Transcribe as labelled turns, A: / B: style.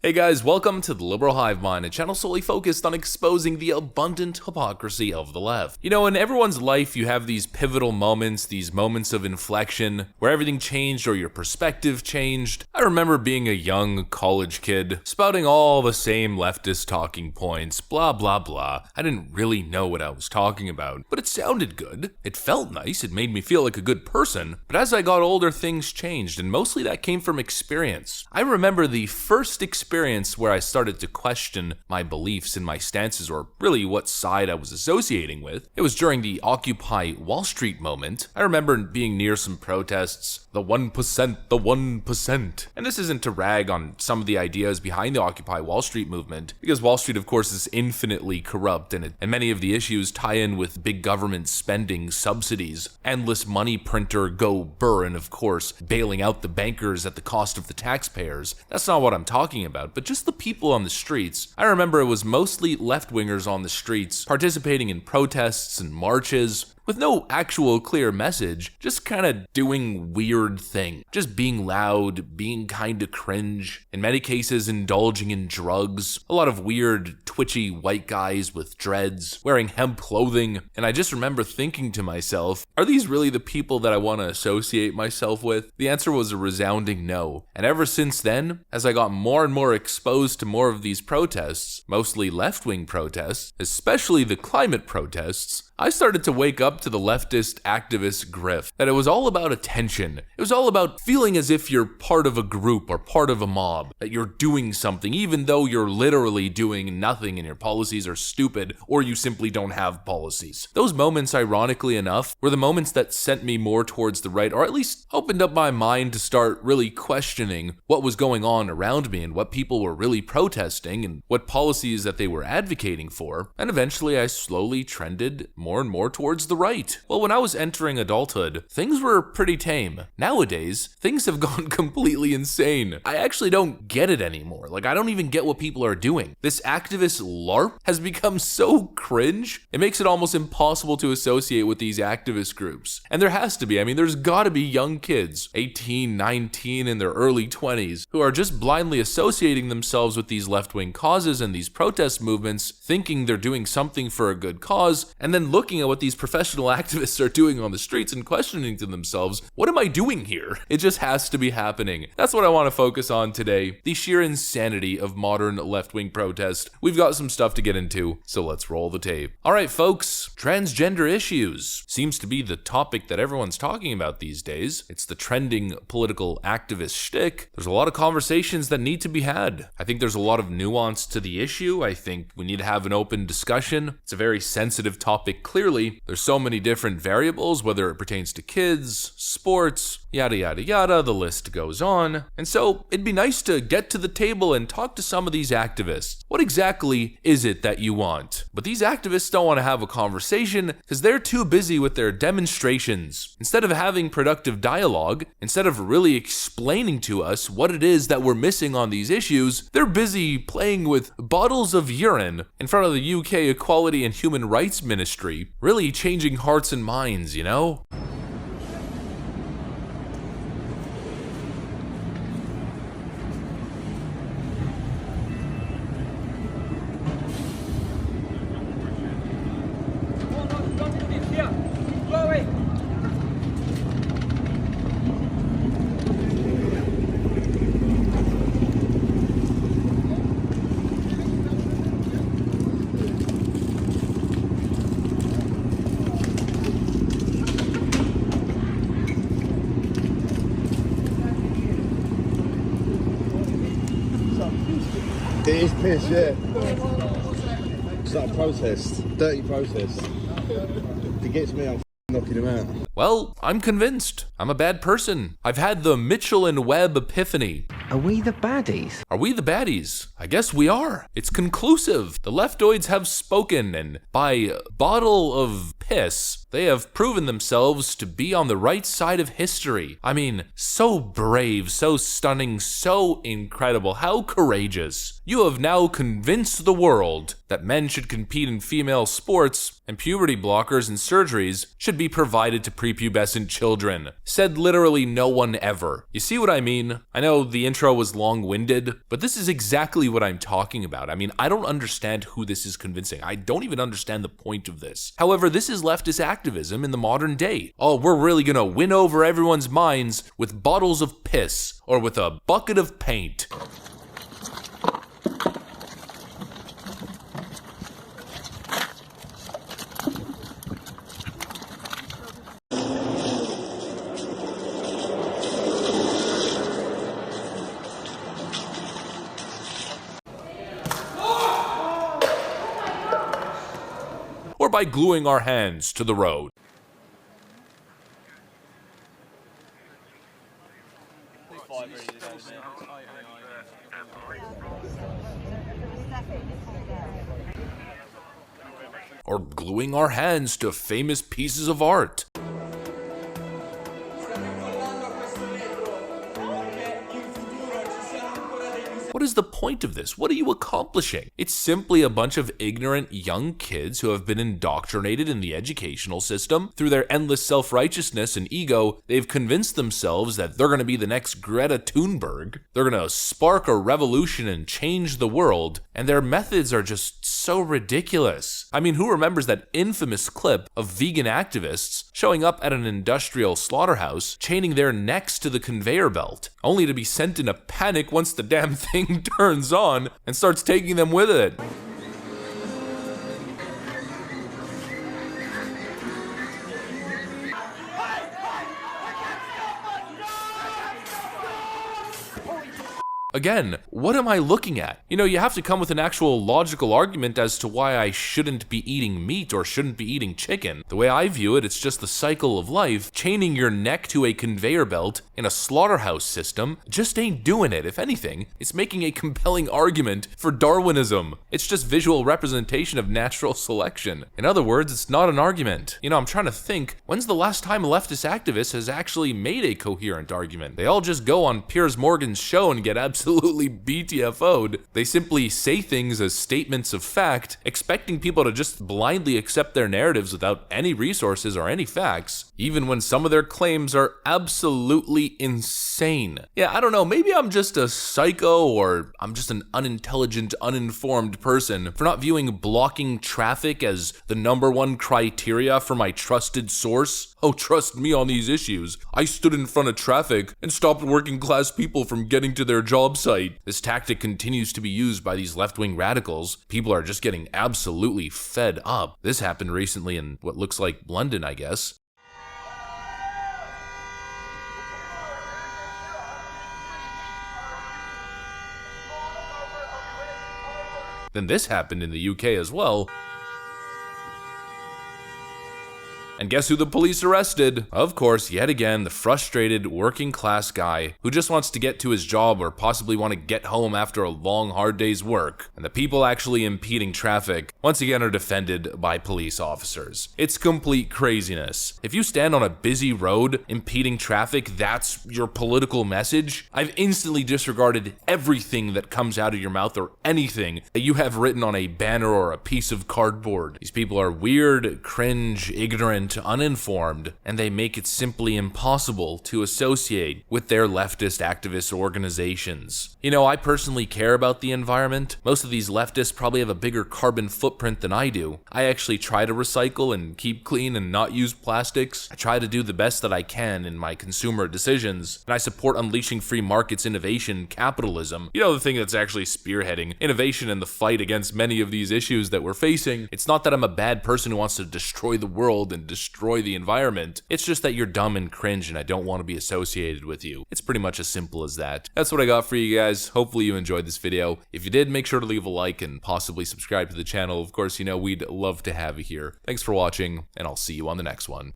A: Hey guys, welcome to the Liberal Hive Mind, a channel solely focused on exposing the abundant hypocrisy of the left. You know, in everyone's life, you have these pivotal moments, these moments of inflection, where everything changed or your perspective changed. I remember being a young college kid, spouting all the same leftist talking points, blah blah blah. I didn't really know what I was talking about, but it sounded good. It felt nice, it made me feel like a good person. But as I got older, things changed, and mostly that came from experience. I remember the first experience where I started to question my beliefs and my stances, or really what side I was associating with. It was during the Occupy Wall Street moment. I remember being near some protests, the 1%, the 1%. And this isn't to rag on some of the ideas behind the Occupy Wall Street movement, because Wall Street, of course, is infinitely corrupt, and many of the issues tie in with big government spending, subsidies, endless money printer go burr, and of course, bailing out the bankers at the cost of the taxpayers. That's not what I'm talking about, but just the people on the streets. I remember it was mostly left-wingers on the streets, participating in protests and marches, with no actual clear message, just kind of doing weird things. Just being loud, being kind of cringe, in many cases indulging in drugs, a lot of weird, twitchy white guys with dreads, wearing hemp clothing, and I just remember thinking to myself, are these really the people that I want to associate myself with? The answer was a resounding no, and ever since then, as I got more and more exposed to more of these protests, mostly left-wing protests, especially the climate protests, I started to wake up to the leftist activist grift, that it was all about attention. It was all about feeling as if you're part of a group or part of a mob, that you're doing something, even though you're literally doing nothing and your policies are stupid, or you simply don't have policies. Those moments, ironically enough, were the moments that sent me more towards the right, or at least opened up my mind to start really questioning what was going on around me and what people were really protesting and what policies that they were advocating for. And eventually I slowly trended more and more towards the right. Well, when I was entering adulthood, things were pretty tame. Nowadays, things have gone completely insane. I actually don't get it anymore. Like, I don't even get what people are doing. This activist LARP has become so cringe, it makes it almost impossible to associate with these activist groups. And there has to be. I mean, there's gotta be young kids, 18, 19, in their early 20s, who are just blindly associating themselves with these left-wing causes and these protest movements, thinking they're doing something for a good cause, and then looking at what these professional activists are doing on the streets and questioning to themselves, what am I doing here? It just has to be happening. That's what I want to focus on today, the sheer insanity of modern left-wing protest. We've got some stuff to get into, so let's roll the tape. Alright folks, transgender issues seems to be the topic that everyone's talking about these days. It's the trending political activist shtick. There's a lot of conversations that need to be had. I think there's a lot of nuance to the issue. I think we need to have an open discussion. It's a very sensitive topic. Clearly, there's so many different variables, whether it pertains to kids, sports, yada yada yada, the list goes on. And so it'd be nice to get to the table and talk to some of these activists. What exactly is it that you want? But these activists don't want to have a conversation because they're too busy with their demonstrations. Instead of having productive dialogue, instead of really explaining to us what it is that we're missing on these issues, they're busy playing with bottles of urine in front of the UK Equality and Human Rights Ministry, really changing hearts and minds, you know?
B: It is piss, yeah. It's like a protest, dirty protest. If it gets me, I'm knocking him out.
A: Well, I'm convinced. I'm a bad person. I've had the Mitchell and Webb epiphany.
C: Are we the baddies?
A: Are we the baddies? I guess we are. It's conclusive. The leftoids have spoken, and by bottle of piss, they have proven themselves to be on the right side of history. I mean, so brave, so stunning, so incredible. How courageous. You have now convinced the world that men should compete in female sports, and puberty blockers and surgeries should be provided to prepubescent children. Said literally no one ever. You see what I mean? I know the intro was long-winded, but this is exactly what I'm talking about. I mean, I don't understand who this is convincing. I don't even understand the point of this. However, this is leftist activism in the modern day. Oh, we're really gonna win over everyone's minds with bottles of piss or with a bucket of paint. Or by gluing our hands to the road. Or gluing our hands to famous pieces of art. What is the point of this? What are you accomplishing? It's simply a bunch of ignorant young kids who have been indoctrinated in the educational system. Through their endless self-righteousness and ego, they've convinced themselves that they're going to be the next Greta Thunberg. They're going to spark a revolution and change the world, and their methods are just so ridiculous. I mean, who remembers that infamous clip of vegan activists showing up at an industrial slaughterhouse, chaining their necks to the conveyor belt, only to be sent in a panic once the damn thing turns on and starts taking them with it? Again, what am I looking at? You know, you have to come with an actual logical argument as to why I shouldn't be eating meat or shouldn't be eating chicken. The way I view it, it's just the cycle of life. Chaining your neck to a conveyor belt in a slaughterhouse system just ain't doing it. If anything, it's making a compelling argument for Darwinism. It's just visual representation of natural selection. In other words, it's not an argument. You know, I'm trying to think, when's the last time a leftist activist has actually made a coherent argument? They all just go on Piers Morgan's show and get absolutely BTFO'd. They simply say things as statements of fact, expecting people to just blindly accept their narratives without any resources or any facts, even when some of their claims are absolutely insane. Yeah, I don't know, maybe I'm just a psycho or I'm just an unintelligent, uninformed person for not viewing blocking traffic as the #1 criteria for my trusted source. Oh, trust me on these issues. I stood in front of traffic and stopped working class people from getting to their job site. This tactic continues to be used by these left-wing radicals. People are just getting absolutely fed up. This happened recently in what looks like London, I guess. Then this happened in the UK as well. And guess who the police arrested? Of course, yet again, the frustrated working class guy who just wants to get to his job or possibly want to get home after a long, hard day's work. And the people actually impeding traffic, once again, are defended by police officers. It's complete craziness. If you stand on a busy road impeding traffic, that's your political message? I've instantly disregarded everything that comes out of your mouth or anything that you have written on a banner or a piece of cardboard. These people are weird, cringe, ignorant, uninformed, and they make it simply impossible to associate with their leftist activist organizations. You know, I personally care about the environment. Most of these leftists probably have a bigger carbon footprint than I do. I actually try to recycle and keep clean and not use plastics. I try to do the best that I can in my consumer decisions, and I support unleashing free markets, innovation, capitalism. You know, the thing that's actually spearheading innovation in the fight against many of these issues that we're facing. It's not that I'm a bad person who wants to destroy the world and destroy the environment. It's just that you're dumb and cringe and I don't want to be associated with you. It's pretty much as simple as that. That's what I got for you guys. Hopefully you enjoyed this video. If you did, make sure to leave a like and possibly subscribe to the channel. Of course, you know, we'd love to have you here. Thanks for watching, and I'll see you on the next one.